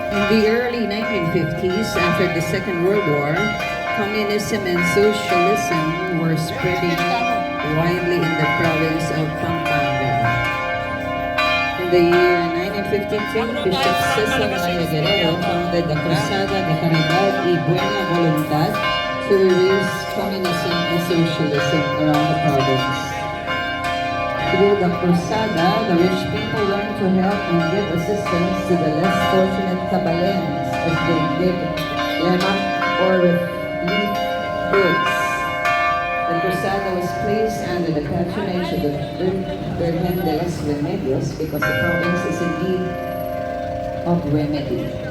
In the early 1950s, after the Second World War, communism and socialism were spreading widely in the province of Pampanga. In the year 1953, Bishop Cesar Maya Guerrero founded the Cruzada de Caridad y Buena Voluntad to erase communism and socialism around the province. Through the Cruzada, the rich people learned to help and give assistance to the less fortunate Cabalens as they give lemon or relief goods. The Cruzada was placed under the patronage of the Virgen de los Remedios because the province is in need of remedy.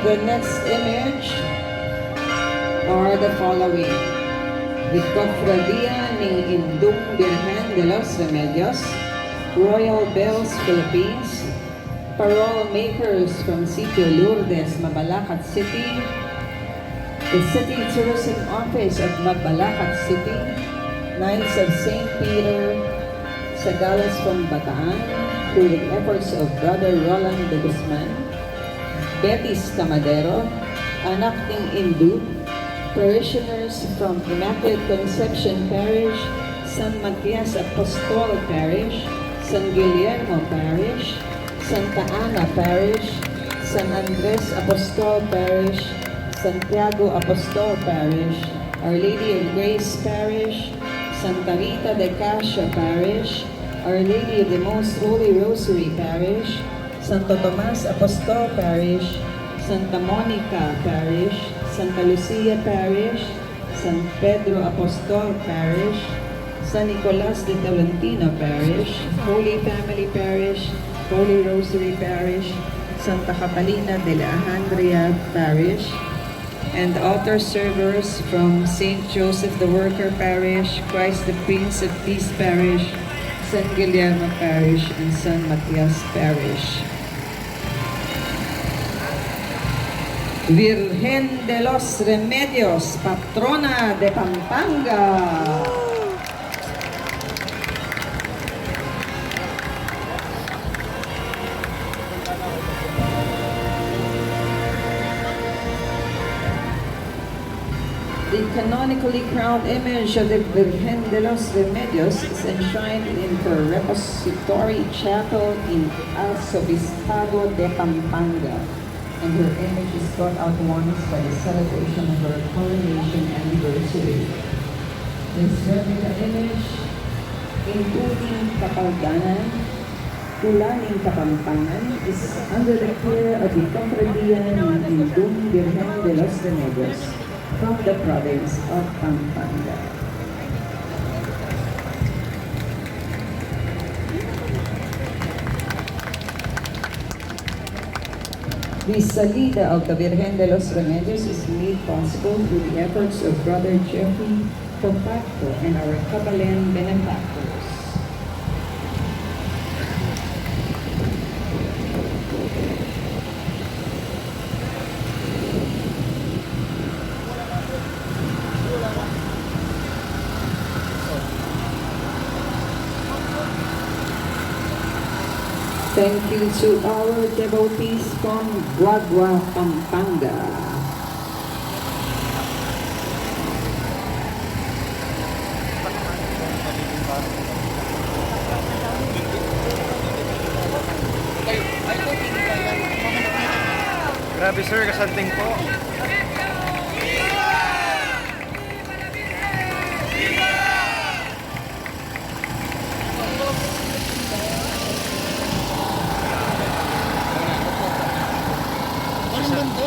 The next image are the following: the Cofradia ni Indung Virgen de los Remedios, Royal Bells Philippines, Parole Makers from Sitio Lourdes, Mabalacat City, the City Tourism Office of Mabalacat City, Knights of St. Peter, Sagalas from Bataan, through the efforts of Brother Roland de Guzman, Betis Camadero, Anak ng Indu, parishioners from Immaculate Conception Parish, San Matias Apostol Parish, San Guillermo Parish, Santa Ana Parish, San Andres Apostol Parish, Santiago Apostol Parish, Our Lady of Grace Parish, Santa Rita de Cascia Parish, Our Lady of the Most Holy Rosary Parish, Santo Tomas Apostol Parish, Santa Monica Parish, Santa Lucia Parish, San Pedro Apostol Parish, San Nicolas de Tolentino Parish, Holy Family Parish, Holy Rosary Parish, Santa Catalina de la Alejandria Parish, and altar servers from St. Joseph the Worker Parish, Christ the Prince of Peace Parish, San Guillermo Parish, and San Matias Parish. Virgen de los Remedios, patrona de Pampanga. The canonically crowned image of the Virgen de los Remedios is enshrined in her repository chapel in Arzobispado de Pampanga, and her image is brought out once by the celebration of her coronation anniversary. This replica image, including Kapalganan, Ulaning Kapampangan, is under the care of the Cofradia ni Indung Virgen de los Remedios from the province of Pampanga. The salida of the Virgen de los Remedios is made possible through the efforts of Brother Jeffrey Compacto and our Cabalan benefactors. Thank you to our devotees from Guagua, Pampanga. Grabe sir, kasanting po.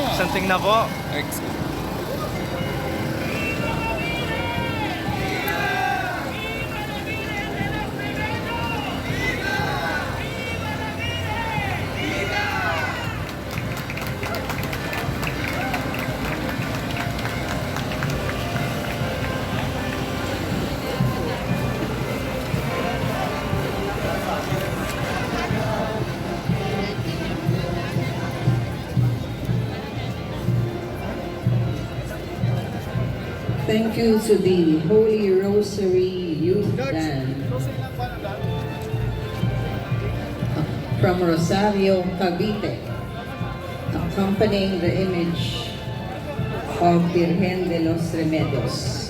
Kasanting na po. Thank you to the Holy Rosary Youth Band from Rosario, Cavite, accompanying the image of Virgen de los Remedios.